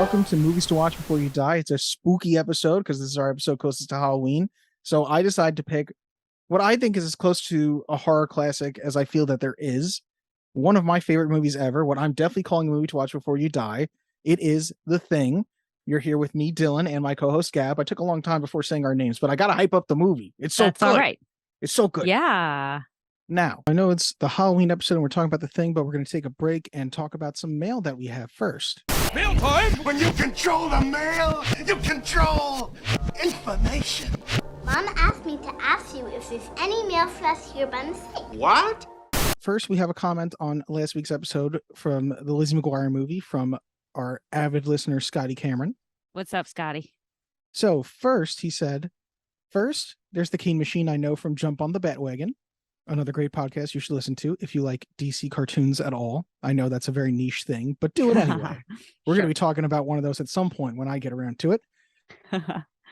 welcome to Movies to Watch Before You Die. It's a spooky episode because this is our episode closest to Halloween. So I decided to pick what I think is as close to a horror classic as I feel that there is. One of my favorite movies ever, what I'm definitely calling a movie to watch before you die. It is The Thing. You're here with me, Dylan, and my co-host Gab. I took a long time before saying our names, but I got to hype up the movie. It's so That's good. all right. It's so good. Yeah. Now, I know it's the Halloween episode and we're talking about The Thing, but we're going to take a break and talk about some mail that we have first. Mail time! When you control the mail, you control information. Mom asked me to ask you if there's any mail for us here by mistake. What? First, we have a comment on last week's episode from the Lizzie McGuire movie from our avid listener, Scotty Cameron. What's up, Scotty? So first, he said, first, there's the Keen Machine I know from Jump on the Batwagon, another great podcast you should listen to if you like DC cartoons at all. I know that's a very niche thing, but do it anyway. We're going to be talking about one of those at some point when I get around to it.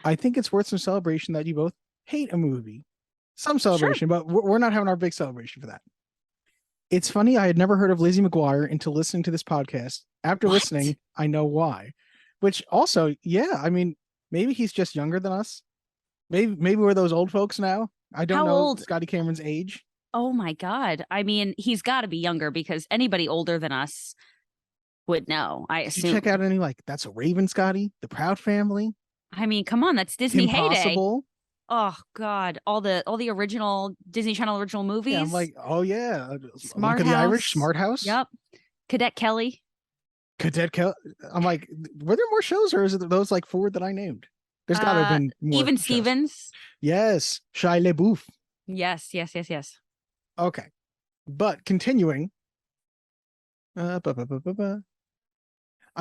I think it's worth some celebration that you both hate a movie. Some celebration, but we're not having our big celebration for that. It's funny, I had never heard of Lizzie McGuire until listening to this podcast. After listening, I know why. Which also, yeah, I mean, maybe he's just younger than us. Maybe we're those old folks now. I don't know Scotty Cameron's age. Oh my God. I mean, he's got to be younger because anybody older than us would know, I assume. Did you check out any, like, That's a Raven, Scotty? The Proud Family? I mean, come on, that's Disney Impossible. heyday. Oh God, all the original Disney Channel original movies. Yeah, I'm like, oh yeah. Smart Look at House. the Irish, Smart House. Yep. Cadet Kelly. Cadet Kelly. I'm like, were there more shows or is it those like four that I named? There's got to have been more Even shows. Stevens. Yes. Shia LaBeouf. Yes. Okay. But continuing. I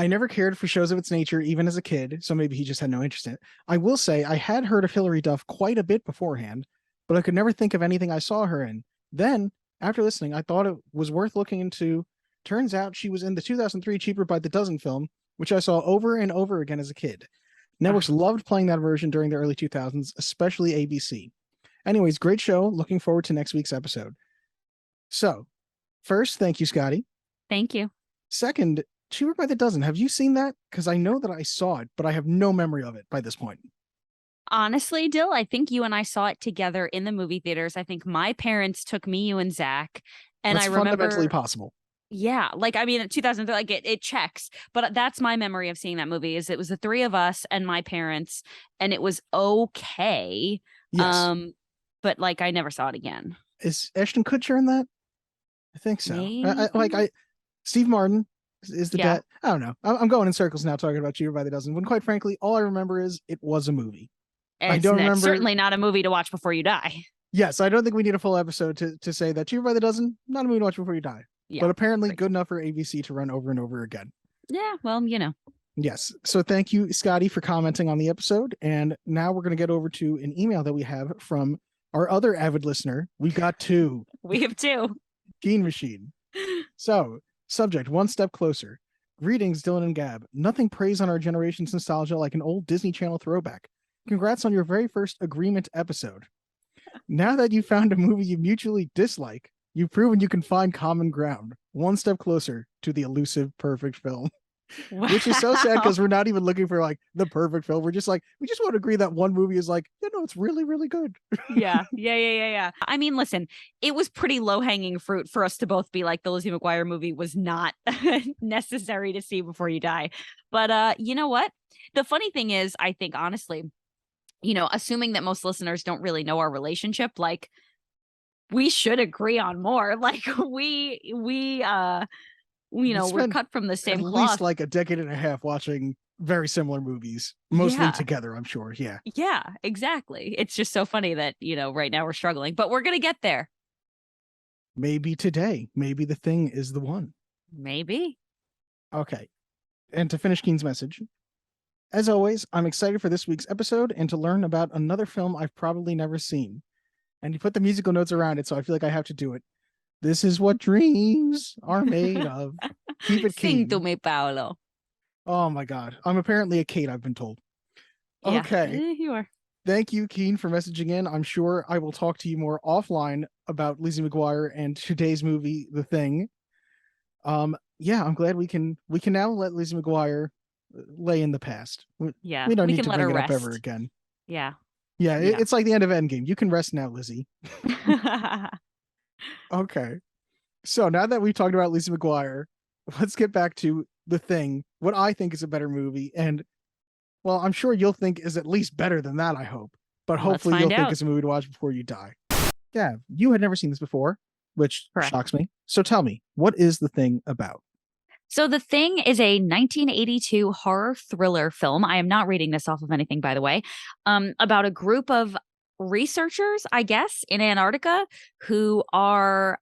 never cared for shows of its nature, even as a kid, so maybe he just had no interest in it. I will say I had heard of Hilary Duff quite a bit beforehand, but I could never think of anything I saw her in. Then, after listening, I thought it was worth looking into. Turns out she was in the 2003 Cheaper by the Dozen film, which I saw over and over again as a kid. Networks loved playing that version during the early 2000s, especially ABC. Anyways, great show. Looking forward to next week's episode. So, first, thank you, Scotty. Thank you. Second, Cheaper by the Dozen. Have you seen that? Because I know that I saw it, but I have no memory of it by this point. Honestly, Dill, I think you and I saw it together in the movie theaters. I think my parents took me, you, and Zach. And That's I remember fundamentally possible. Yeah, like I mean, in 2003, like it checks, but that's my memory of seeing that movie. Is it was the three of us and my parents, and it was okay. Yes. But like I never saw it again. Is Ashton Kutcher in that? I think so. Steve Martin is the dad. I don't know. I'm going in circles now talking about Cheaper by the Dozen. When quite frankly, all I remember is it was a movie. I don't remember. Certainly not a movie to watch before you die. Yes, I don't think we need a full episode to say that Cheaper by the Dozen, not a movie to watch before you die. Yeah, but apparently good enough for ABC to run over and over again. Yeah, well, you know. Yes. So thank you, Scotty, for commenting on the episode. And now we're going to get over to an email that we have from our other avid listener. We've got two. We have two. Keen Machine. So, subject, one step closer. Greetings, Dylan and Gab. Nothing preys on our generation's nostalgia like an old Disney Channel throwback. Congrats on your very first Agreement episode. Now that you found a movie you mutually dislike, you've proven you can find common ground. One step closer to the elusive perfect film. Wow. Which is so sad because we're not even looking for like the perfect film. We're just like, we just want to agree that one movie is like, it's really, really good. Yeah. I mean, listen, it was pretty low hanging fruit for us to both be like the Lizzie McGuire movie was not necessary to see before you die. But you know what? The funny thing is, I think honestly, assuming that most listeners don't really know our relationship, like we should agree on more. Like we're cut from the same cloth. At least like a decade and a half watching very similar movies, mostly together, I'm sure. Yeah, exactly. It's just so funny that, right now we're struggling, but we're going to get there. Maybe today, maybe The Thing is the one. Maybe. Okay. And to finish Keen's message, as always, I'm excited for this week's episode and to learn about another film I've probably never seen. And you put the musical notes around it, so I feel like I have to do it. This is what dreams are made of. Keep it Keen. Sing to me, Paolo. Oh my God. I'm apparently a Kate, I've been told. Yeah, okay. You are. Thank you, Keen, for messaging in. I'm sure I will talk to you more offline about Lizzie McGuire and today's movie, The Thing. I'm glad we can now let Lizzie McGuire lay in the past. Yeah, We don't we need can to let bring her it up ever rest. again. Yeah. Yeah, Yeah. it's like the end of Endgame. You can rest now, Lizzie. Okay. So now that we've talked about Lizzie McGuire, let's get back to The Thing, what I think is a better movie. And, well, I'm sure you'll think is at least better than that, I hope. But Let's hopefully you'll find think out. it's a movie to watch before you die. Yeah, you had never seen this before, which Correct. shocks me. So tell me, what is The Thing about? So The Thing is a 1982 horror thriller film. I am not reading this off of anything, by the way, about a group of researchers, I guess, in Antarctica who are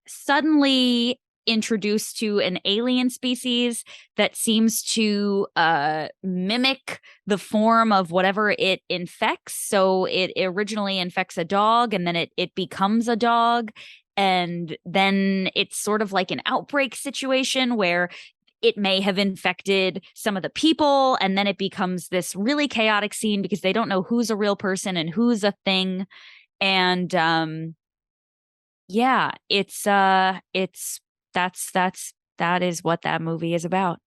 suddenly introduced to an alien species that seems to mimic the form of whatever it infects. So it originally infects a dog and then it becomes a dog. And then it's sort of like an outbreak situation where it may have infected some of the people. And then it becomes this really chaotic scene because they don't know who's a real person and who's a thing. And yeah, that is what that movie is about.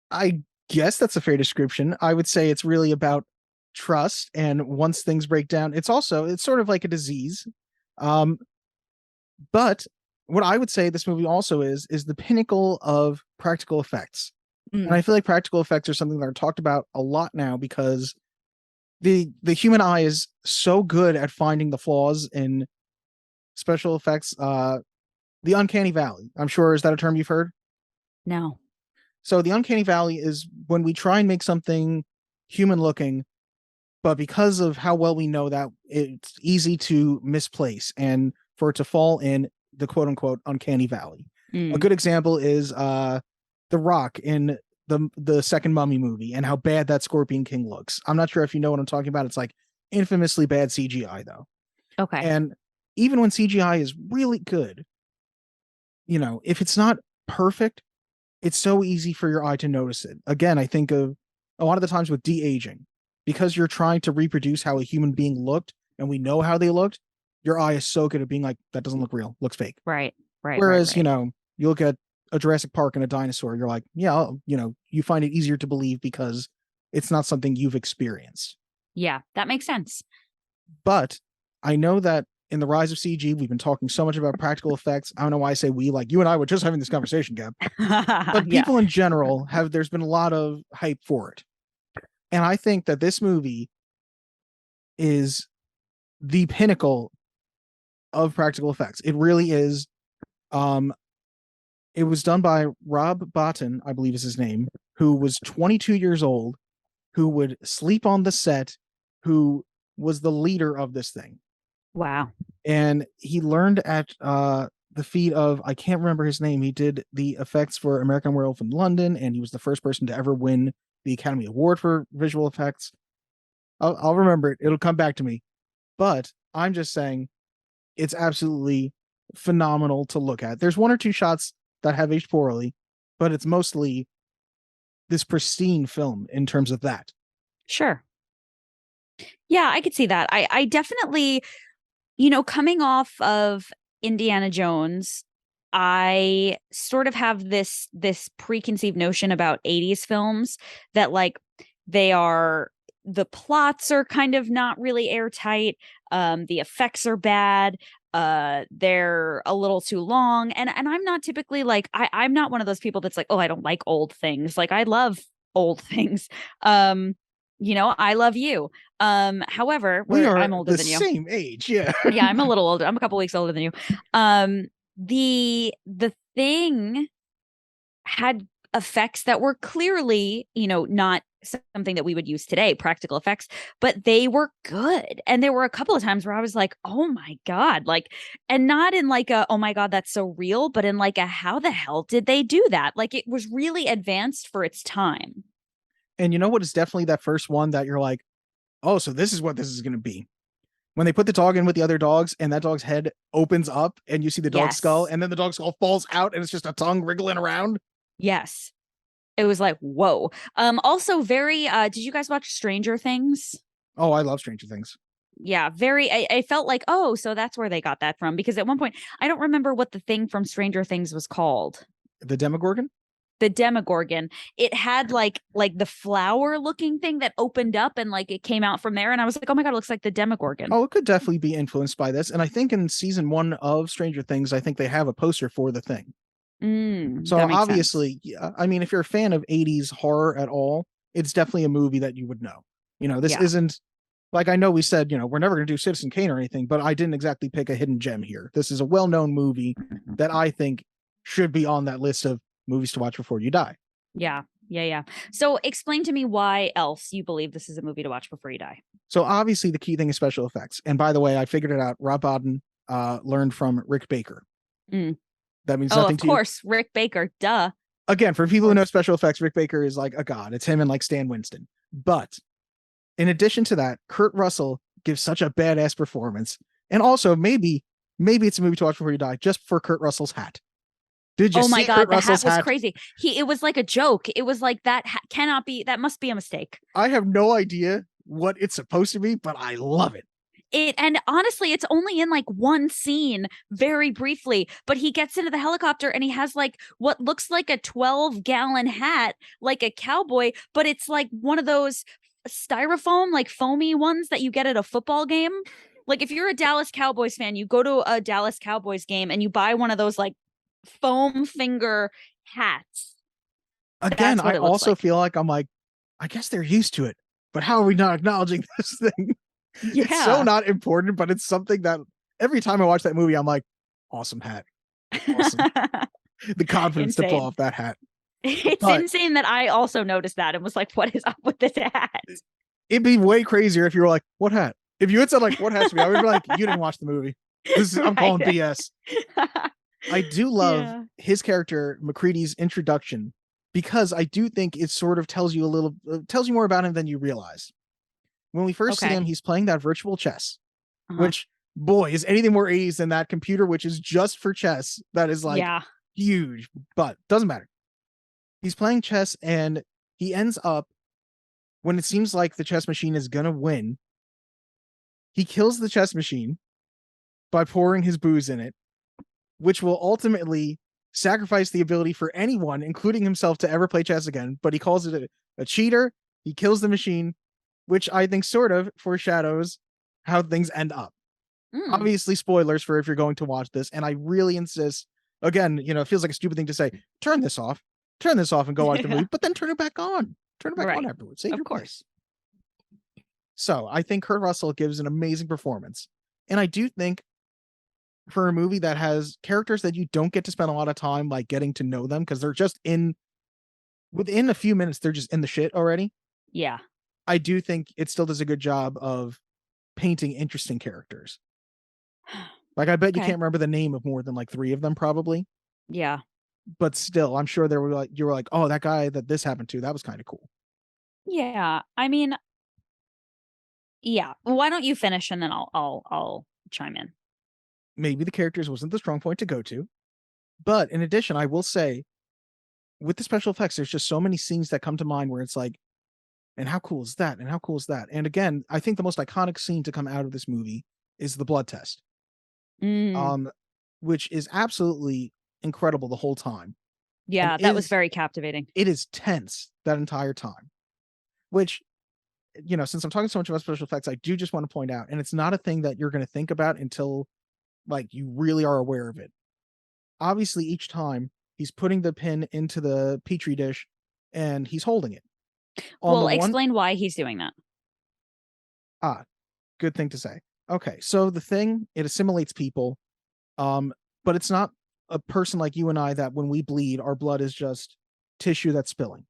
I guess that's a fair description. I would say it's really about trust, and once things break down, it's sort of like a disease. Um, but what I would say this movie also is the pinnacle of practical effects. And I feel like practical effects are something that are talked about a lot now because the human eye is so good at finding the flaws in special effects. The uncanny valley. I'm sure, is that a term you've heard? No. So the uncanny valley is when we try and make something human looking, but because of how well we know that, it's easy to misplace and for it to fall in the quote unquote uncanny valley. A good example is The Rock in the second Mummy movie and how bad that Scorpion King looks. I'm not sure if you know what I'm talking about. It's like infamously bad CGI though. Okay. And even when CGI is really good, if it's not perfect, it's so easy for your eye to notice it. Again, I think of a lot of the times with de-aging, because you're trying to reproduce how a human being looked and we know how they looked, your eye is so good at being like, that doesn't look real, looks fake. Right. Whereas, you look at a Jurassic Park and a dinosaur, you're like, yeah, you find it easier to believe because it's not something you've experienced. Yeah, that makes sense. But I know that in the rise of CG, we've been talking so much about practical effects. I don't know why I say we, like you and I were just having this conversation, Gab. But people in general there's been a lot of hype for it. And I think that this movie is the pinnacle of practical effects. It really is. It was done by Rob Bottin, I believe is his name, who was 22 years old, who would sleep on the set, who was the leader of this thing. Wow. And he learned at the feet of, I can't remember his name. He did the effects for American Werewolf in London, and he was the first person to ever win the Academy Award for visual effects. I'll remember it. It'll come back to me. But I'm just saying it's absolutely phenomenal to look at. There's one or two shots that have aged poorly, but it's mostly this pristine film in terms of that. Sure. Yeah, I could see that. I definitely, coming off of Indiana Jones, I sort of have this preconceived notion about 80s films that like the plots are kind of not really airtight, the effects are bad, they're a little too long, and I'm not typically like I'm not one of those people that's like, oh, I don't like old things. Like I love old things. I love you. However, I'm older than you. Same age, yeah. Yeah, I'm a little older. I'm a couple weeks older than you. The Thing had effects that were clearly, not something that we would use today, practical effects, but they were good. And there were a couple of times where I was like, oh my God, like, and not in like a, oh my God, that's so real, but in like a, how the hell did they do that? Like it was really advanced for its time. And you know what is definitely that first one that you're like, oh, so this is what this is going to be. When they put the dog in with the other dogs and that dog's head opens up and you see the dog's skull and then the dog's skull falls out and it's just a tongue wriggling around. Yes. It was like, whoa. Also very, did you guys watch Stranger Things? Oh, I love Stranger Things. Yeah, I felt like, oh, so that's where they got that from. Because at one point, I don't remember what the thing from Stranger Things was called. The Demogorgon? the Demogorgon, it had like the flower looking thing that opened up and like it came out from there. And I was like, oh my God, it looks like the Demogorgon. Oh, it could definitely be influenced by this. And I think in season 1 of Stranger Things, I think they have a poster for the thing. So That makes obviously, sense. yeah, I mean, if you're a fan of 80s horror at all, it's definitely a movie that you would know. This Yeah. isn't like, I know we said, we're never going to do Citizen Kane or anything, but I didn't exactly pick a hidden gem here. This is a well-known movie that I think should be on that list of movies to watch before you die. Yeah. So explain to me why else you believe this is a movie to watch before you die. So obviously the key thing is special effects. And by the way, I figured it out. Rob Bottin learned from Rick Baker. That means nothing to you. Of course, Rick Baker, duh. Again, for people who know special effects, Rick Baker is like a god. It's him and like Stan Winston. But in addition to that, Kurt Russell gives such a badass performance. And also maybe it's a movie to watch before you die just for Kurt Russell's hat. Did you oh my see God, Kurt the Russell's hat was crazy. It was like a joke. It was like that cannot be, that must be a mistake. I have no idea what it's supposed to be, but I love it. And honestly, it's only in like one scene very briefly, but he gets into the helicopter and he has like what looks like a 12-gallon hat, like a cowboy, but it's like one of those styrofoam, like foamy ones that you get at a football game. Like if you're a Dallas Cowboys fan, you go to a Dallas Cowboys game and you buy one of those like foam finger hats. Again, I also feel like I'm like, I guess they're used to it, but how are we not acknowledging this thing? Yeah. It's so not important, but it's something that every time I watch that movie, I'm like, awesome hat. Awesome. The confidence to pull off that hat. It's insane that I also noticed that and was like, what is up with this hat? It'd be way crazier if you were like, what hat? If you had said like, what hat to me? I would be like, you didn't watch the movie. I'm calling BS. I do love his character, McCready's introduction, because I do think it sort of tells you more about him than you realize. When we first see him, he's playing that virtual chess, which, boy, is anything more 80s than that computer, which is just for chess. That is like huge, but doesn't matter. He's playing chess and he ends up, when it seems like the chess machine is going to win, he kills the chess machine by pouring his booze in it, which will ultimately sacrifice the ability for anyone, including himself, to ever play chess again. But he calls it a cheater. He kills the machine, which I think sort of foreshadows how things end up. Obviously, spoilers for if you're going to watch this. And I really insist, again, it feels like a stupid thing to say, turn this off and go watch the movie, but then turn it back on. Turn it back on afterwards. Save your place. So I think Kurt Russell gives an amazing performance. And I do think for a movie that has characters that you don't get to spend a lot of time like getting to know them, because they're just within a few minutes, they're just in the shit already. Yeah. I do think it still does a good job of painting interesting characters. Like, I bet you can't remember the name of more than like 3 of them, probably. Yeah. But still, I'm sure you were like, oh, that guy that this happened to, that was kind of cool. Yeah. I mean, yeah. Why don't you finish and then I'll chime in. Maybe the characters wasn't the strong point to go to. But in addition, I will say, with the special effects, there's just so many scenes that come to mind where it's like, and how cool is that? And how cool is that? And again, I think the most iconic scene to come out of this movie is the blood test. Which is absolutely incredible the whole time. Yeah, that was very captivating. It is tense that entire time. Which, since I'm talking so much about special effects, I do just want to point out, and it's not a thing that you're going to think about until like you really are aware of it. Obviously, each time he's putting the pin into the petri dish and he's holding it. Well, explain why he's doing that. Good thing to say. Okay, so the thing, it assimilates people, but it's not a person like you and I that when we bleed, our blood is just tissue that's spilling.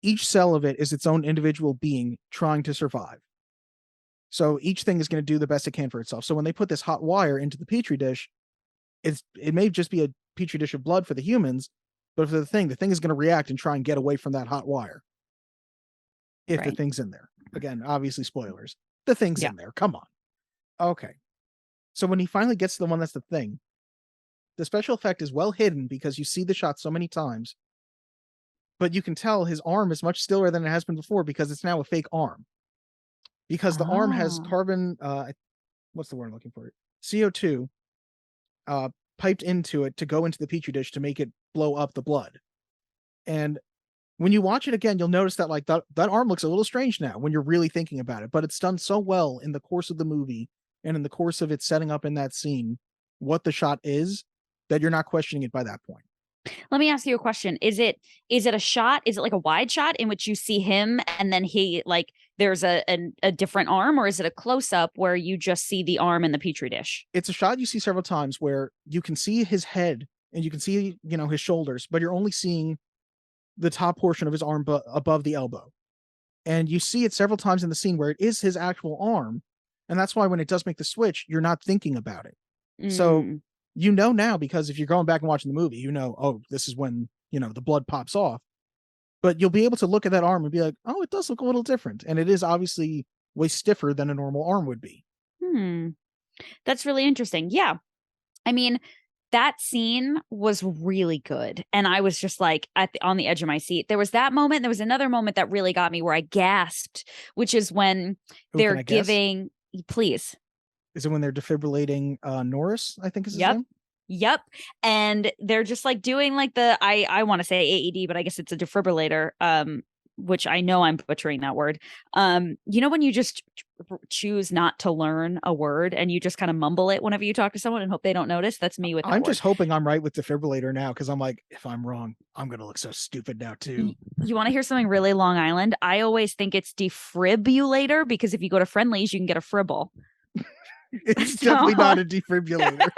Each cell of it is its own individual being trying to survive. So each thing is going to do the best it can for itself. So when they put this hot wire into the petri dish, it may just be a petri dish of blood for the humans, but for the thing is going to react and try and get away from that hot wire. If the thing's in there. Again, obviously spoilers. The thing's in there. Come on. Okay. So when he finally gets to the one that's the thing, the special effect is well hidden because you see the shot so many times, but you can tell his arm is much stiller than it has been before because it's now a fake arm. Because the arm has carbon, what's the word I'm looking for? CO2 piped into it to go into the petri dish to make it blow up the blood. And when you watch it again, you'll notice that like that arm looks a little strange now when you're really thinking about it, but it's done so well in the course of the movie and in the course of it setting up in that scene what the shot is that you're not questioning it by that point. Let me ask you a question. Is it a shot? Is it like a wide shot in which you see him and then he like there's a different arm, or is it a close up where you just see the arm in the petri dish? It's a shot you see several times where you can see his head and you can see, his shoulders, but you're only seeing the top portion of his arm above the elbow. And you see it several times in the scene where it is his actual arm. And that's why when it does make the switch, you're not thinking about it. So Mm. now, because if you're going back and watching the movie, oh, this is when, the blood pops off. But you'll be able to look at that arm and be like, oh, it does look a little different. And it is obviously way stiffer than a normal arm would be. Hmm. That's really interesting. Yeah. I mean, that scene was really good. And I was just like on the edge of my seat. There was that moment. There was another moment that really got me where I gasped, which is when Ooh, they're can I guess? giving, please. Is it when they're defibrillating Norris, I think is his Yep. name? Yep. And they're just like doing like I want to say AED, but I guess it's a defibrillator. Which I know I'm butchering that word. When you just choose not to learn a word and you just kind of mumble it whenever you talk to someone and hope they don't notice. That's me with that I'm word. just hoping I'm right with defibrillator now, because I'm like, if I'm wrong, I'm gonna look so stupid now too. You want to hear something really Long Island? I always think it's defibrillator because if you go to Friendly's, you can get a fribble. It's So- definitely not a defibrillator.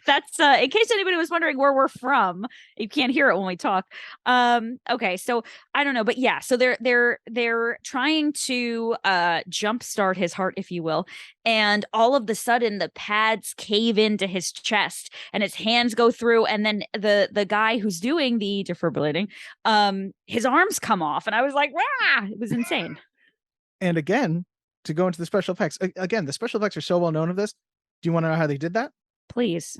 That's in case anybody was wondering where we're from. You can't hear it when we talk. Okay, so I don't know, but yeah, so they're trying to jumpstart his heart, if you will, and all of the sudden the pads cave into his chest and his hands go through, and then the guy who's doing the defibrillating, his arms come off, and I was like, "Rah!" It was insane. And again, to go into the special effects, again, the special effects are so well known of this. Do you want to know how they did that? Please.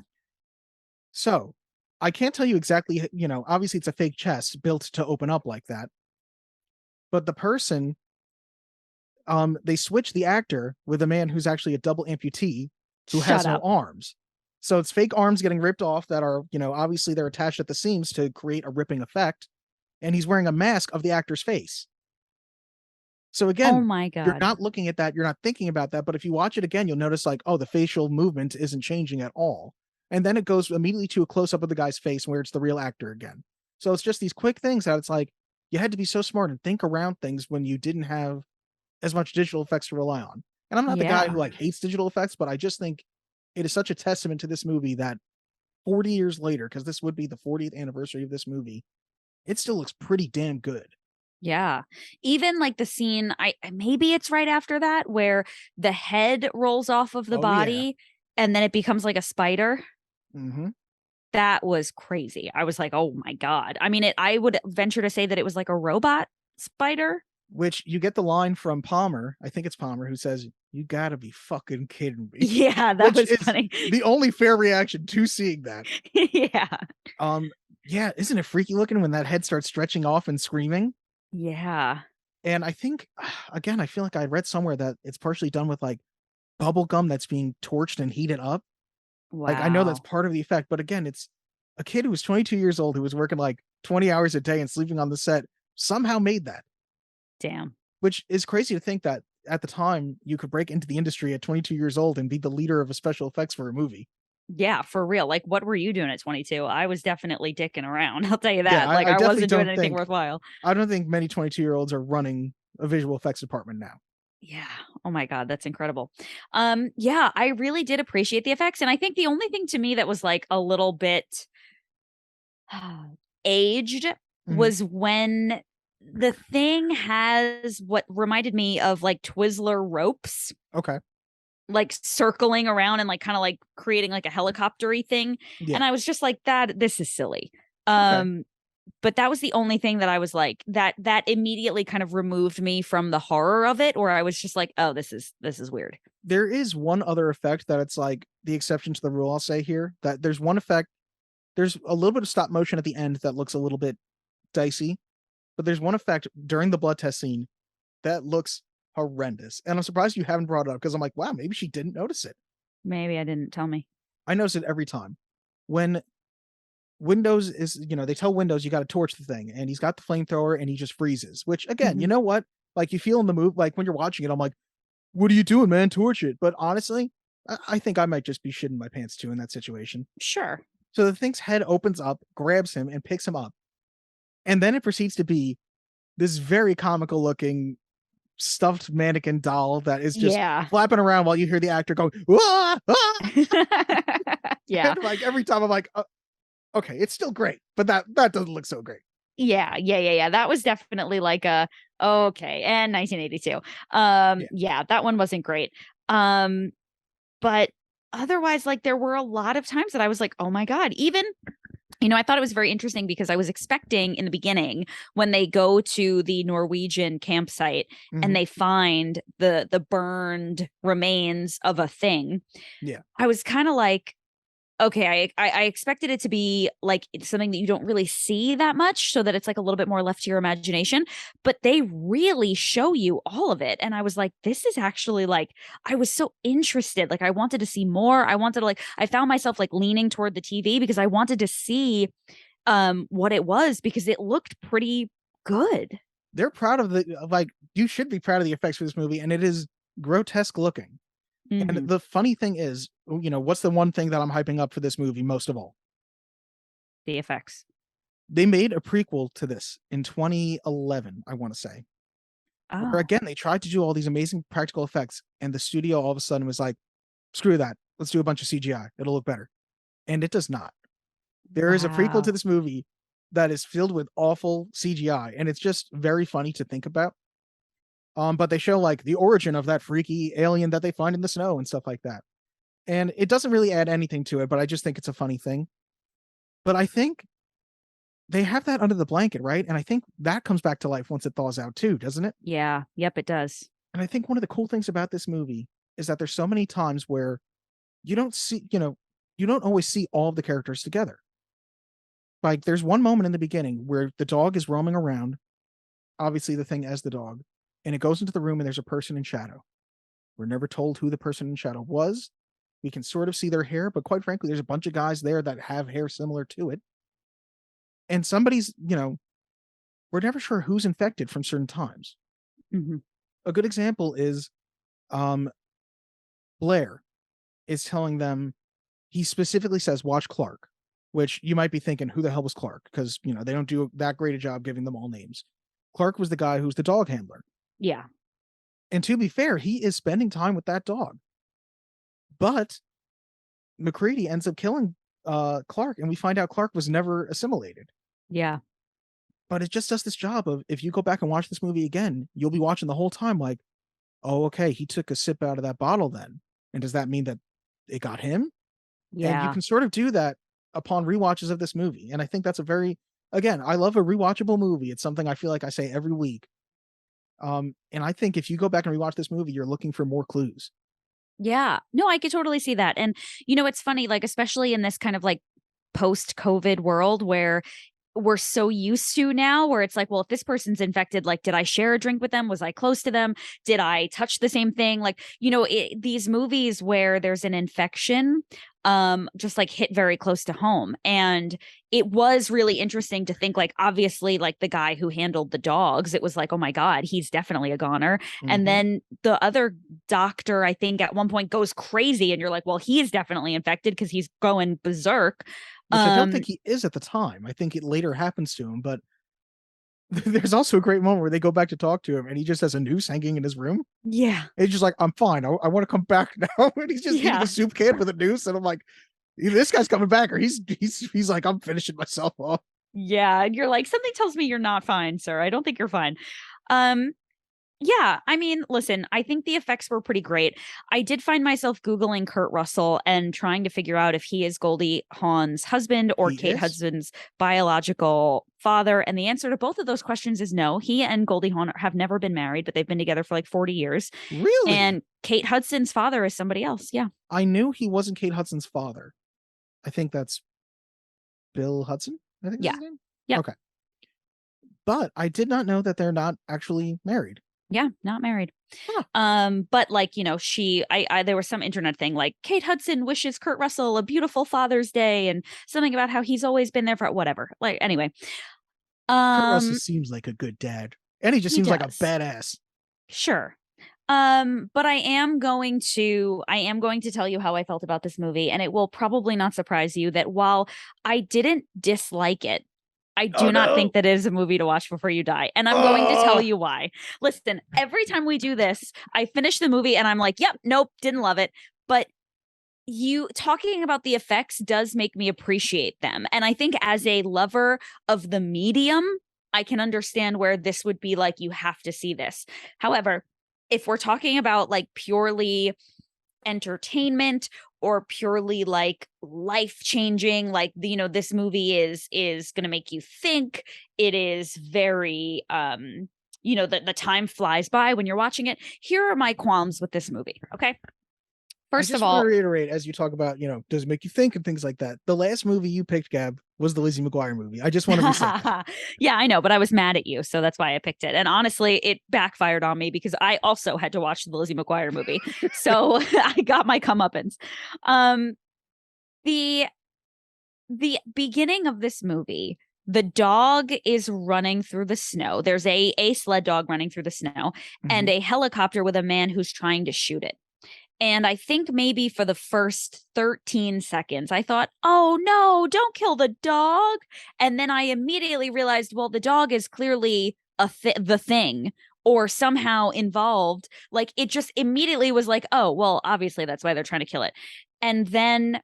So I can't tell you exactly, obviously it's a fake chest built to open up like that. But the person, they switch the actor with a man who's actually a double amputee who has Shut no up. arms. So it's fake arms getting ripped off that are, obviously they're attached at the seams to create a ripping effect. And he's wearing a mask of the actor's face. So Oh again, my you're god. not looking at that, you're not thinking about that, but if you watch it again, you'll notice like, oh, the facial movement isn't changing at all. And then it goes immediately to a close-up of the guy's face where it's the real actor again. So it's just these quick things that it's like, you had to be so smart and think around things when you didn't have as much digital effects to rely on. And I'm not the guy Yeah. who like hates digital effects, but I just think it is such a testament to this movie that 40 years later, because this would be the 40th anniversary of this movie, it still looks pretty damn good. Yeah. Even like the scene, maybe it's right after that where the head rolls off of the Oh, yeah. body and then it becomes like a spider. Mm-hmm. That was crazy. I was like, oh my God. I mean, I would venture to say that it was like a robot spider. Which you get the line from Palmer, I think it's Palmer, who says, "You gotta be fucking kidding me." Yeah, that Which was is funny. the only fair reaction to seeing that. Yeah. Yeah, isn't it freaky looking when that head starts stretching off and screaming? Yeah. And I think, again, I feel like I read somewhere that it's partially done with like bubble gum that's being torched and heated up. Wow. Like, I know that's part of the effect, but again, it's a kid who was 22 years old who was working like 20 hours a day and sleeping on the set somehow made that. Damn. Which is crazy to think that at the time you could break into the industry at 22 years old and be the leader of a special effects for a movie. Yeah, for real. Like, what were you doing at 22? I was definitely dicking around. I'll tell you that. Yeah, like, I I definitely wasn't doing don't anything think- worthwhile. I don't think many 22-year-olds are running a visual effects department now. Yeah. Oh my God, that's incredible. Yeah, I really did appreciate the effects. And I think the only thing to me that was like a little bit aged was when the thing has what reminded me of like Twizzler ropes, Okay. like circling around and like kind of like creating like a helicopter-y thing. Yeah. And I was just like, this is silly. Okay. But that was the only thing that I was like, that immediately kind of removed me from the horror of it, or I was just like, oh, this is weird. There is one other effect that it's like the exception to the rule, I'll say here, that there's one effect. There's a little bit of stop motion at the end that looks a little bit dicey, but there's one effect during the blood test scene that looks horrendous. And I'm surprised you haven't brought it up because I'm like, wow, maybe she didn't notice it. Maybe I didn't tell me. I notice it every time. When Windows is, they tell Windows you got to torch the thing, and he's got the flamethrower and he just freezes, which again, you know what? Like you feel in the move, like when you're watching it, I'm like, what are you doing, man? Torch it. But honestly, I think I might just be shitting my pants too in that situation. Sure. So the thing's head opens up, grabs him, and picks him up. And then it proceeds to be this very comical looking stuffed mannequin doll that is just Yeah. flapping around while you hear the actor going, "Wah, ah!" Yeah. And like every time I'm like, okay, it's still great, but that doesn't look so great. Yeah. That was definitely like a okay. And 1982. Yeah, that one wasn't great. But otherwise, like there were a lot of times that I was like, oh my God, even I thought it was very interesting because I was expecting in the beginning when they go to the Norwegian campsite and they find the burned remains of a thing. Yeah. I was kind of like, okay, I expected it to be like it's something that you don't really see that much, so that it's like a little bit more left to your imagination. But they really show you all of it. And I was like, this is actually like, I was so interested. Like I wanted to see more. I found myself like leaning toward the TV because I wanted to see what it was because it looked pretty good. They're proud of you should be proud of the effects for this movie, and it is grotesque looking. And the funny thing is, what's the one thing that I'm hyping up for this movie most of all? The effects. They made a prequel to this in 2011, I want to say. Oh. Where again, they tried to do all these amazing practical effects, and the studio all of a sudden was like, screw that. Let's do a bunch of CGI. It'll look better. And it does not. There is a prequel to this movie that is filled with awful CGI, and it's just very funny to think about. But they show like the origin of that freaky alien that they find in the snow and stuff like that. And it doesn't really add anything to it, but I just think it's a funny thing. But I think they have that under the blanket, right? And I think that comes back to life once it thaws out too, doesn't it? Yeah. Yep, it does. And I think one of the cool things about this movie is that there's so many times where you don't always see all of the characters together. Like there's one moment in the beginning where the dog is roaming around, obviously the thing as the dog, and it goes into the room and there's a person in shadow. We're never told who the person in shadow was. We can sort of see their hair, but quite frankly, there's a bunch of guys there that have hair similar to it. And somebody's, we're never sure who's infected from certain times. A good example is Blair is telling them, he specifically says, watch Clark, which you might be thinking, who the hell was Clark? Because, they don't do that great a job giving them all names. Clark was the guy who's the dog handler. Yeah. And to be fair, he is spending time with that dog. But McCready ends up killing Clark, and we find out Clark was never assimilated. Yeah. But it just does this job of, if you go back and watch this movie again, you'll be watching the whole time like, oh, okay, he took a sip out of that bottle then. And does that mean that it got him? Yeah. And you can sort of do that upon rewatches of this movie. And I think that's again, I love a rewatchable movie. It's something I feel like I say every week. And I think if you go back and rewatch this movie, you're looking for more clues. Yeah. No, I could totally see that. And, it's funny, like, especially in this kind of like post-COVID world where we're so used to now, where it's like, well, if this person's infected, like, did I share a drink with them? Was I close to them? Did I touch the same thing? Like, these movies where there's an infection, just like hit very close to home. And it was really interesting to think, like, obviously, like the guy who handled the dogs, it was like, oh my God, he's definitely a goner. And then the other doctor, I think at one point goes crazy, and you're like, well, he's definitely infected because he's going berserk. Which I don't think he is at the time. I think it later happens to him, but there's also a great moment where they go back to talk to him and he just has a noose hanging in his room. Yeah. And he's just like, I'm fine. I want to come back now. And he's just eating a soup can with a noose. And I'm like, this guy's coming back, or he's like, I'm finishing myself off. Yeah. And you're like, something tells me you're not fine, sir. I don't think you're fine. Yeah, I mean, listen, I think the effects were pretty great. I did find myself Googling Kurt Russell and trying to figure out if he is Goldie Hawn's husband or Kate Hudson's biological father. And the answer to both of those questions is no. He and Goldie Hawn have never been married, but they've been together for like 40 years. Really? And Kate Hudson's father is somebody else. Yeah. I knew he wasn't Kate Hudson's father. I think that's Bill Hudson, I think that's his name? Yeah. Okay. But I did not know that they're not actually married. Yeah, not married. Huh. But like, I there was some internet thing like Kate Hudson wishes Kurt Russell a beautiful Father's Day and something about how he's always been there for whatever. Like, anyway. Kurt Russell Um, seems like a good dad, and he just he seems like a does. badass. Sure. But I am going to tell you how I felt about this movie, and it will probably not surprise you that while I didn't dislike it, I Oh do not think no! that it is a movie to watch before you die. And I'm going to tell Oh, you why. Listen, every time we do this, I finish the movie and I'm like, yep, nope, didn't love it. But you talking about the effects does make me appreciate them. And I think as a lover of the medium, I can understand where this would be like, you have to see this. However, if we're talking about like purely entertainment or purely like life changing, like this movie is going to make you think. It is very the time flies by when you're watching it. Here are my qualms with this movie. Okay, I first of just want to all, reiterate as you talk about, does it make you think and things like that. The last movie you picked, Gab, was the Lizzie McGuire movie. I just want to restate that. yeah, I know, but I was mad at you, so that's why I picked it. And honestly, it backfired on me because I also had to watch the Lizzie McGuire movie, so I got my comeuppance. Um, the the beginning of this movie, the dog is running through the snow. There's a sled dog running through the snow, and Mhm. a helicopter with a man who's trying to shoot it. And I think maybe for the first 13 seconds, I thought, oh no, don't kill the dog. And then I immediately realized, well, the dog is clearly the thing or somehow involved. Like it just immediately was like, oh, well, obviously that's why they're trying to kill it. And then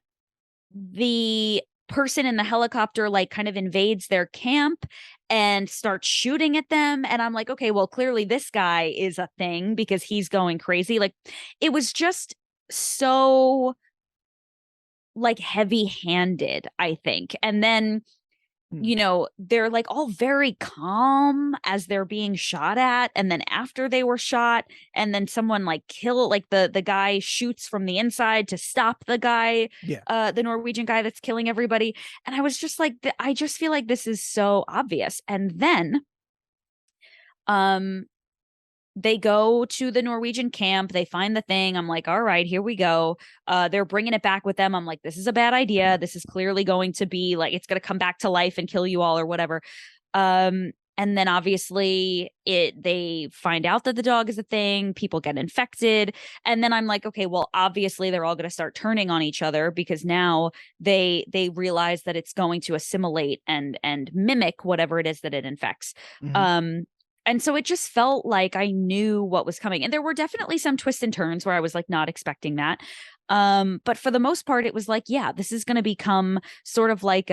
the person in the helicopter like kind of invades their camp and starts shooting at them, and I'm like, okay, well, clearly this guy is a thing because he's going crazy. Like it was just so like heavy-handed, I think. And then Hmm. they're like all very calm as they're being shot at, and then after they were shot, and then someone like the guy shoots from the inside to stop the guy, Yeah. the Norwegian guy that's killing everybody. And I was just like, I just feel like this is so obvious. And then um they go to the Norwegian camp. They find the thing. I'm like, all right, here we go. They're bringing it back with them. I'm like, this is a bad idea. This is clearly going to be like, it's going to come back to life and kill you all or whatever. And then obviously they find out that the dog is a thing. People get infected. And then I'm like, okay, well, obviously they're all going to start turning on each other because now they realize that it's going to assimilate and mimic whatever it is that it infects. Mhm. And so it just felt like I knew what was coming. And there were definitely some twists and turns where I was like not expecting that. But for the most part, it was like, yeah, this is going to become sort of like,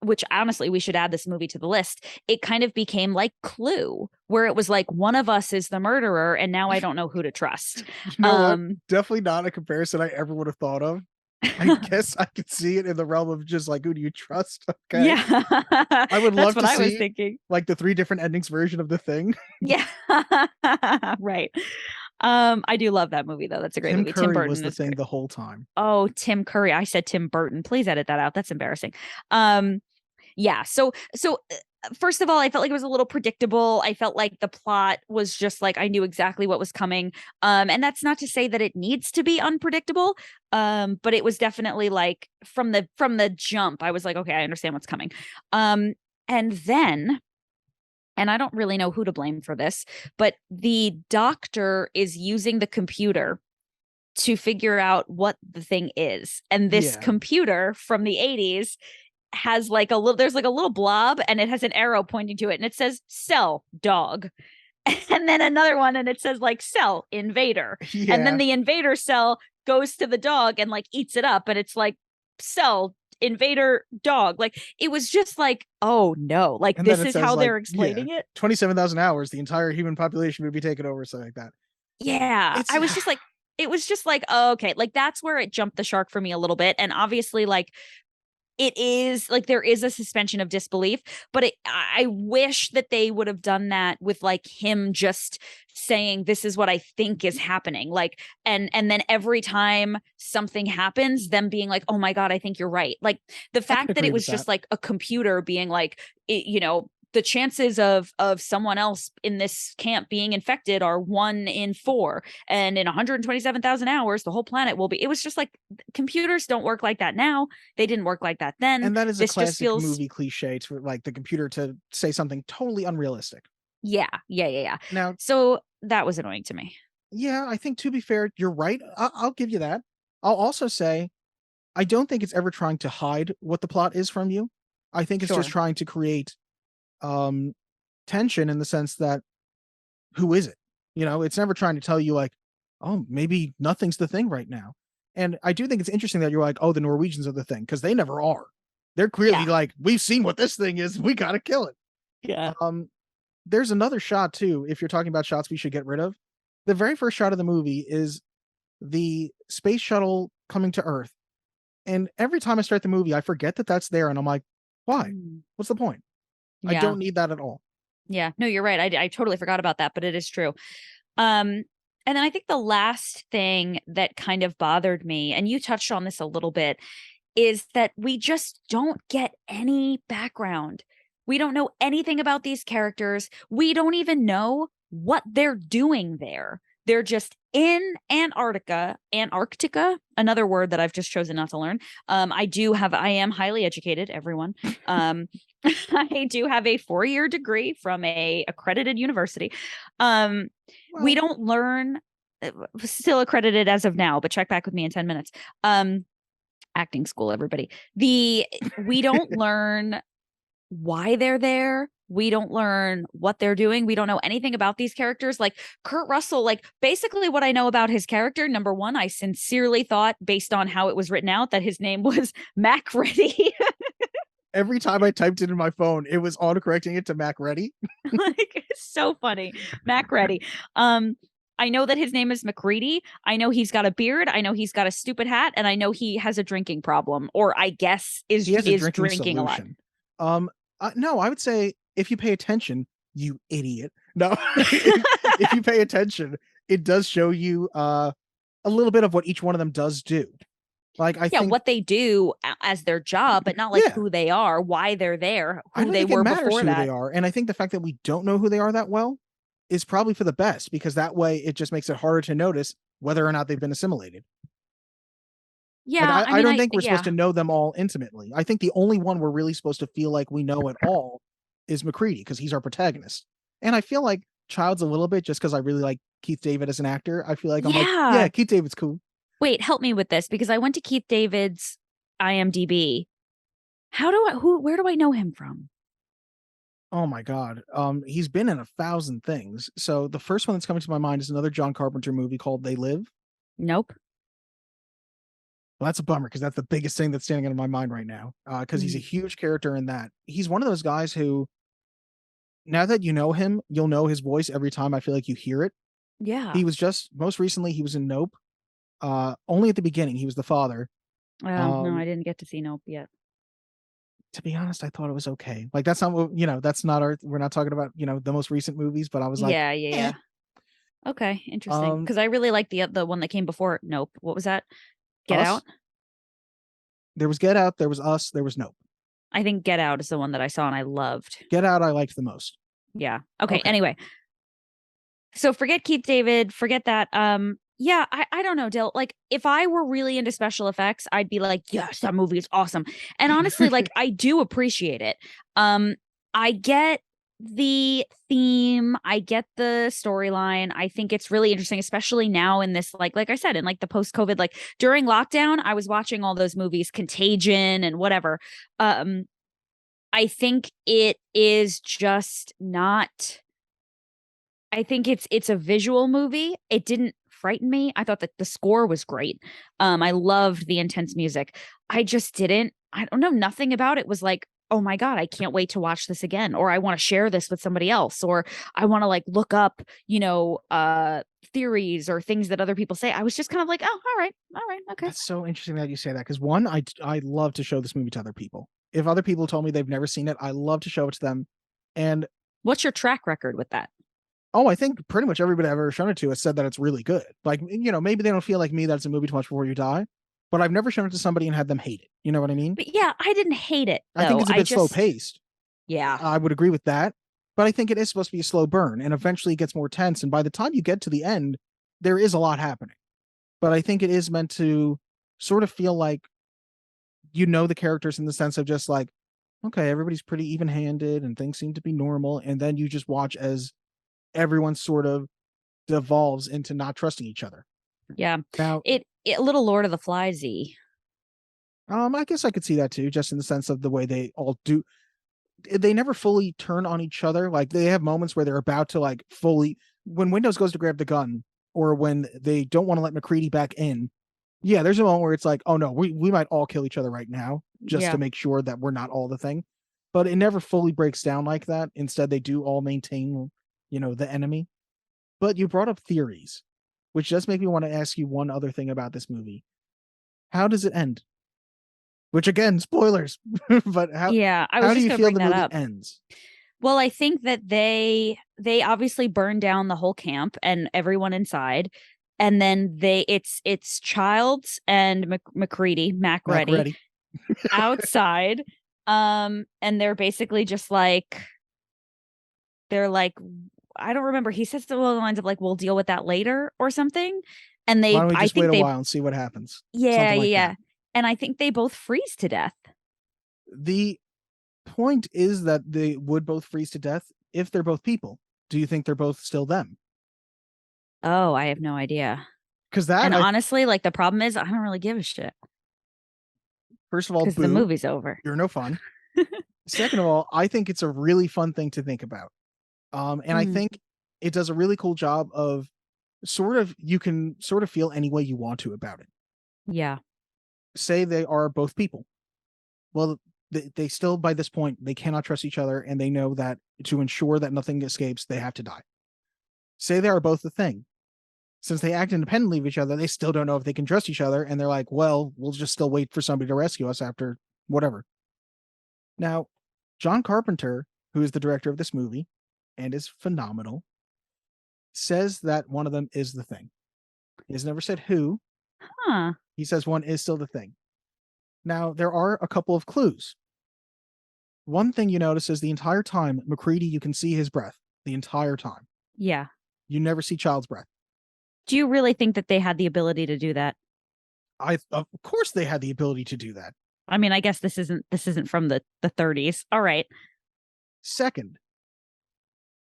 which honestly, we should add this movie to the list. It kind of became like Clue, where it was like one of us is the murderer, and now I don't know who to trust. You know what? Definitely not a comparison I ever would have thought of. I guess I could see it in the realm of just like, who do you trust? Okay. Yeah, I would that's love what to I was see thinking. like the 3 different endings version of the thing. Yeah, right. I do love that movie though. That's a great Tim movie. Tim Curry was Burton the is thing great. the whole time. Oh, Tim Curry. I said Tim Burton. Please edit that out. That's embarrassing. Um, yeah. So first of all, I felt like it was a little predictable. I felt like the plot was just like I knew exactly what was coming. And that's not to say that it needs to be unpredictable. But it was definitely like from the jump, I was like, okay, I understand what's coming. And then and I don't really know who to blame for this, but the doctor is using the computer to figure out what the thing is. And this Yeah. computer from the 80s has like there's like a little blob and it has an arrow pointing to it and it says cell dog. And then another one and it says like cell invader. And then Yeah. the invader cell goes to the dog and like eats it up and it's like cell invader dog. Like it was just like, oh no, like And then this it is says how like, they're yeah, explaining it. 27,000 hours, the entire human population would be taken over, something like that. Yeah, It's I was just like, it was just like, oh, okay, like that's where it jumped the shark for me a little bit. And obviously, like, it is like there is a suspension of disbelief, but I wish that they would have done that with like him just saying, this is what I think is happening. Like, and then every time something happens, them being like, oh my God, I think you're right. Like the I can fact that agree it with was that. just like a computer being like, the chances of someone else in this camp being infected are 1 in 4, and in 127,000 hours the whole planet will be. It was just like, computers don't work like that now. They didn't work like that then. And that is a This just classic feels movie cliche to like the computer to say something totally unrealistic. yeah. Now, So that was annoying to me. yeah, I think to be fair, you're right. I'll give you that. I'll also say I don't think it's ever trying to hide what the plot is from you. I think it's just Sure. trying to create tension in the sense that who is it? It's never trying to tell you like, oh, maybe nothing's the thing right now. And I do think it's interesting that you're like, oh, the Norwegians are the thing, because they never are. They're clearly Yeah. like, we've seen what this thing is, we gotta kill it. Yeah. There's another shot too, if you're talking about shots we should get rid of. The very first shot of the movie is the space shuttle coming to Earth. And every time I start the movie, I forget that that's there. And I'm like, why? What's the point? I Yeah. don't need that at all. Yeah. No, you're right. I totally forgot about that, but it is true. And then I think the last thing that kind of bothered me, and you touched on this a little bit, is that we just don't get any background. We don't know anything about these characters. We don't even know what they're doing there. They're just in Antarctica, another word that I've just chosen not to learn. I am highly educated, everyone. I do have a 4-year degree from a accredited university. We don't learn, still accredited as of now, but check back with me in 10 minutes. Acting school, everybody. We don't learn why they're there. We don't learn what they're doing. We don't know anything about these characters. Like Kurt Russell, like basically what I know about his character, number one, I sincerely thought, based on how it was written out, that his name was Mac Reddy. Every time I typed it in my phone, it was autocorrecting it to Mac Ready. Like, it's so funny. Mac Reddy. I know that his name is McCready. I know he's got a beard. I know he's got a stupid hat, and I know he has a drinking problem, or I guess is drinking a lot. No, I would say if you pay attention, you idiot. No, if you pay attention, it does show you a little bit of what each one of them does do. Like I think what they do as their job, but not like who they are, why they're there, who they were before that. Who they are, and I think the fact that we don't know who they are that well is probably for the best, because that way it just makes it harder to notice whether or not they've been assimilated. Yeah, like, I don't think we're supposed to know them all intimately. I think the only one we're really supposed to feel like we know at all is McCready, because he's our protagonist. And I feel like Child's a little bit, just because I really like Keith David as an actor. I feel like I'm like, yeah, Keith David's cool. Wait, help me with this, because I went to Keith David's IMDb. Where do I know him from? Oh my God. He's been in 1,000 things. So the first one that's coming to my mind is another John Carpenter movie called They Live. Nope. Well, that's a bummer, because that's the biggest thing that's standing out of my mind right now. Because he's a huge character in that. He's one of those guys who, now that you know him, you'll know his voice every time I feel like you hear it. Yeah. He was most recently, he was in Nope. Only at the beginning, he was the father. No, I didn't get to see Nope yet. To be honest, I thought it was okay. Like, that's not what, that's not we're not talking about, the most recent movies, but I was like, yeah. Okay, interesting. Because I really like the one that came before Nope. What was that? Get Out? There was Get Out, there was Us, there was Nope. I think Get Out is the one that I saw and I loved. Get Out I liked the most. Yeah. Okay. Anyway. So forget Keith David, forget that. Yeah, I don't know, Dill. Like, if I were really into special effects, I'd be like, yes, that movie is awesome. And honestly, like, I do appreciate it. I get the theme, I get the storyline. I think it's really interesting, especially now in this, like I said, in like the post-COVID, like during lockdown, I was watching all those movies, Contagion and whatever. I think it is just not. I think it's a visual movie. It didn't frighten me. I thought that the score was great. I loved the intense music. I don't know, nothing about it was like, oh my God, I can't wait to watch this again. Or I want to share this with somebody else. Or I want to like look up, theories or things that other people say. I was just kind of like, oh, all right. Okay. That's so interesting that you say that. Because one, I love to show this movie to other people. If other people told me they've never seen it, I love to show it to them. And what's your track record with that? Oh, I think pretty much everybody I've ever shown it to has said that it's really good. Like, maybe they don't feel like me that it's a movie to watch before you die, but I've never shown it to somebody and had them hate it. You know what I mean? But yeah, I didn't hate it, though. I think it's a bit slow paced. Yeah. I would agree with that. But I think it is supposed to be a slow burn, and eventually it gets more tense. And by the time you get to the end, there is a lot happening. But I think it is meant to sort of feel like the characters in the sense of just like, okay, everybody's pretty even handed and things seem to be normal. And then you just watch as everyone sort of devolves into not trusting each other. Yeah. Now, It a little Lord of the Flies-y. I guess I could see that too, just in the sense of the way they all do. They never fully turn on each other. Like they have moments where they're about to like fully, when Windows goes to grab the gun, or when they don't want to let McCready back in. Yeah, there's a moment where it's like, oh no, we might all kill each other right now just Yeah. to make sure that we're not all the thing. But it never fully breaks down like that. Instead, they do all maintain, the enemy. But you brought up theories, which does make me want to ask you one other thing about this movie. How does it end? Which again, spoilers. But Yeah, I was how do just you gonna feel bring the that movie up. ends? Well, I think that they obviously burn down the whole camp and everyone inside, and then it's Childs and McCready, Mac Macready ready. outside, and they're basically just like they're like I don't remember. He says the lines of like we'll deal with that later or something, and Why don't we I just wait think a they while and see what happens? yeah Something yeah like yeah, that. and I think they both freeze to death. The point is that they would both freeze to death if they're both people. Do you think they're both still them? Oh, I have no idea. Because that, And honestly, like the problem is I don't really give a shit first of all, because the boo, movie's over. you're no fun. Second of all, I think it's a really fun thing to think about. And I Mm, think it does a really cool job of you can sort of feel any way you want to about it. yeah. Say they are both people. Well, they still, by this point, they cannot trust each other, and they know that to ensure that nothing escapes, they have to die. Say they are both the thing. Since they act independently of each other, they still don't know if they can trust each other, and they're like, well, we'll just still wait for somebody to rescue us after whatever. Now, John Carpenter, who is the director of this movie and is phenomenal, says that one of them is the thing. He has never said who. Huh. He says one is still the thing. Now, there are a couple of clues. One thing you notice is the entire time, McCready, you can see his breath the entire time. Yeah. You never see Child's breath. Do you really think that they had the ability to do that? Of course they had the ability to do that. I mean, I guess this isn't from the 30s. All right. Second,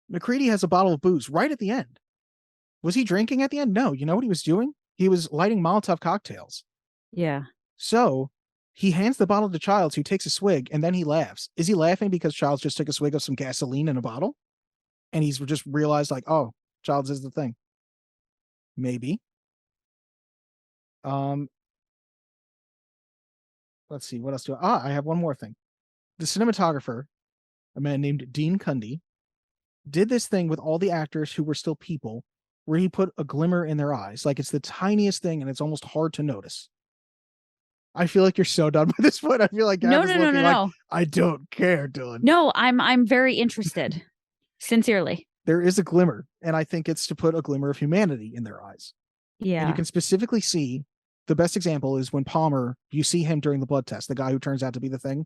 McCready has a bottle of booze right at the end. Was he drinking at the end? No. You know what he was doing? He was lighting Molotov cocktails. Yeah. So he hands the bottle to Childs, who takes a swig, and then he laughs. Is he laughing because Childs just took a swig of some gasoline in a bottle? And he's just realized, like, oh, Childs is the thing. Maybe. Let's see. What else I have one more thing. The cinematographer, a man named Dean Cundy, did this thing with all the actors who were still people, where he put a glimmer in their eyes. Like it's the tiniest thing, and it's almost hard to notice. I feel like you're so done with this point. I feel like Gab is looking like, I don't care, Dylan. No, I'm very interested. Sincerely. There is a glimmer, and I think it's to put a glimmer of humanity in their eyes. Yeah. And you can specifically see, the best example is when Palmer, you see him during the blood test, the guy who turns out to be the thing,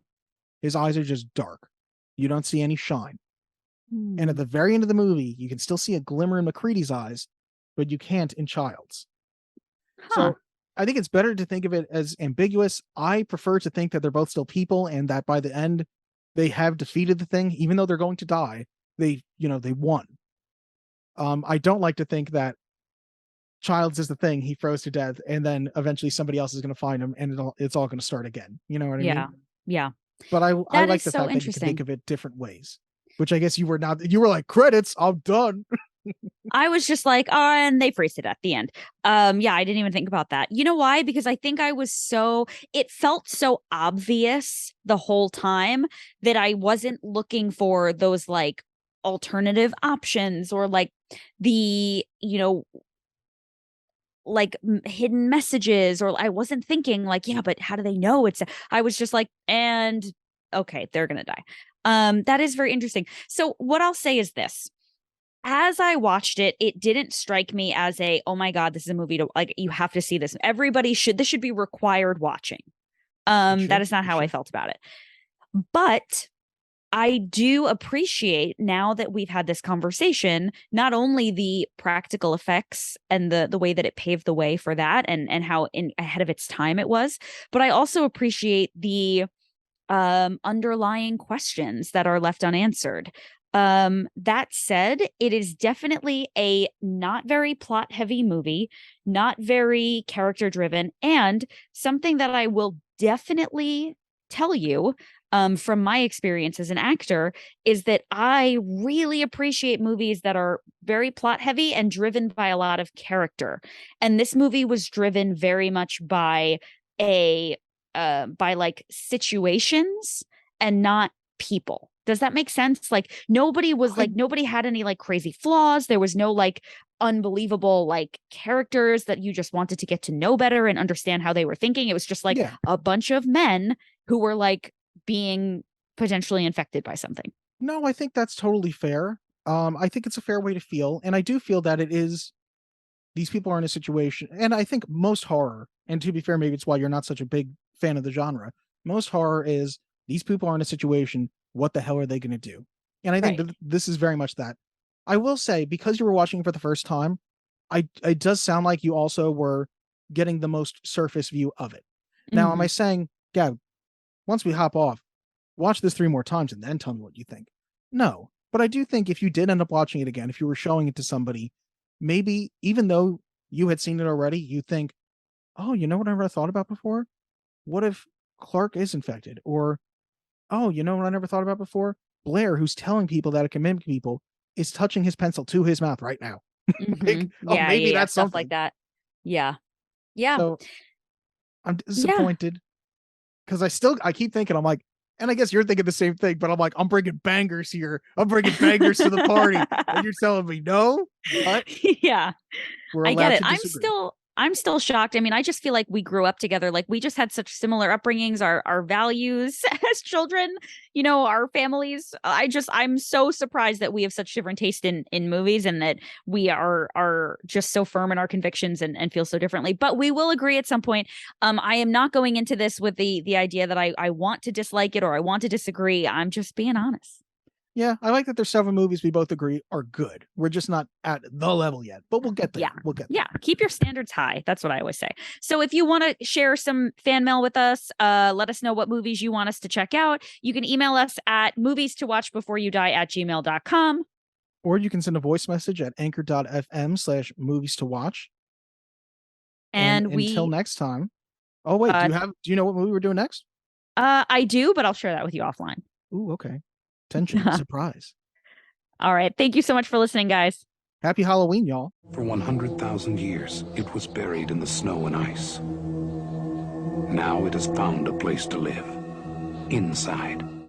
his eyes are just dark. You don't see any shine. And at the very end of the movie, you can still see a glimmer in McCready's eyes, but you can't in Child's. Huh. So I think it's better to think of it as ambiguous. I prefer to think that they're both still people and that by the end they have defeated the thing, even though they're going to die. They won. I don't like to think that Childs is the thing, he froze to death, and then eventually somebody else is going to find him, and it's all going to start again. You know what I mean? Yeah. But I like the fact that you can think of it different ways. Which I guess you were like, credits, I'm done. I was just like, oh, and they freeze it at the end. Yeah, I didn't even think about that. You know why? Because I think it felt so obvious the whole time that I wasn't looking for those like alternative options or like the, like hidden messages, or I wasn't thinking like, yeah, but how do they know I was just like, and okay, they're going to die. That is very interesting. So what I'll say is this. As I watched it, it didn't strike me as oh my God, this is a movie to like, you have to see this. This should be required watching. That is not how I felt about it. But I do appreciate, now that we've had this conversation, not only the practical effects and the way that it paved the way for that, and how ahead of its time it was, but I also appreciate the underlying questions that are left unanswered. That said, it is definitely a not very plot heavy movie, not very character driven, and something that I will definitely tell you, from my experience as an actor, is that I really appreciate movies that are very plot heavy and driven by a lot of character. And this movie was driven very much by like situations and not people. Does that make sense? Like nobody had any like crazy flaws. There was no like unbelievable like characters that you just wanted to get to know better and understand how they were thinking. It was just like a bunch of men who were like being potentially infected by something. No, I think that's totally fair. I think it's a fair way to feel, and I do feel that it is. These people are in a situation, and I think most horror, and to be fair, maybe it's why you're not such a big fan of the genre. Most horror is these people are in a situation. What the hell are they going to do? And I think that this is very much that. I will say, because you were watching for the first time, it does sound like you also were getting the most surface view of it. Now, am I saying, Gab, once we hop off, watch this 3 more times and then tell me what you think? No, but I do think if you did end up watching it again, if you were showing it to somebody, maybe even though you had seen it already, you think, oh, you know what I never thought about before? What if Clark is infected? Or, oh, you know what I never thought about before? Blair, who's telling people that it can mimic people, is touching his pencil to his mouth right now. Like, maybe that's stuff something like that. Yeah. So I'm disappointed because I keep thinking, I'm like, and I guess you're thinking the same thing, but I'm like, I'm bringing bangers here. I'm bringing bangers to the party. And you're telling me no? But yeah. we're I get allowed it. to disagree. I'm still shocked. I mean, I just feel like we grew up together. Like we just had such similar upbringings, our values as children, you know, our families. I'm so surprised that we have such different taste in movies, and that we are just so firm in our convictions and feel so differently. But we will agree at some point. I am not going into this with the idea that I want to dislike it or I want to disagree. I'm just being honest. Yeah, I like that there's 7 movies we both agree are good. We're just not at the level yet, but we'll get there. Yeah. We'll get there. Yeah. Keep your standards high. That's what I always say. So if you want to share some fan mail with us, let us know what movies you want us to check out. You can email us at movies-to-watch-before-you-die@gmail.com. Or you can send a voice message at anchor.fm/movies to watch. And until next time. Oh, wait, do you know what movie we're doing next? I do, but I'll share that with you offline. Ooh, okay. Tension, surprise. All right. Thank you so much for listening, guys. Happy Halloween, y'all. For 100,000 years, it was buried in the snow and ice. Now it has found a place to live, inside.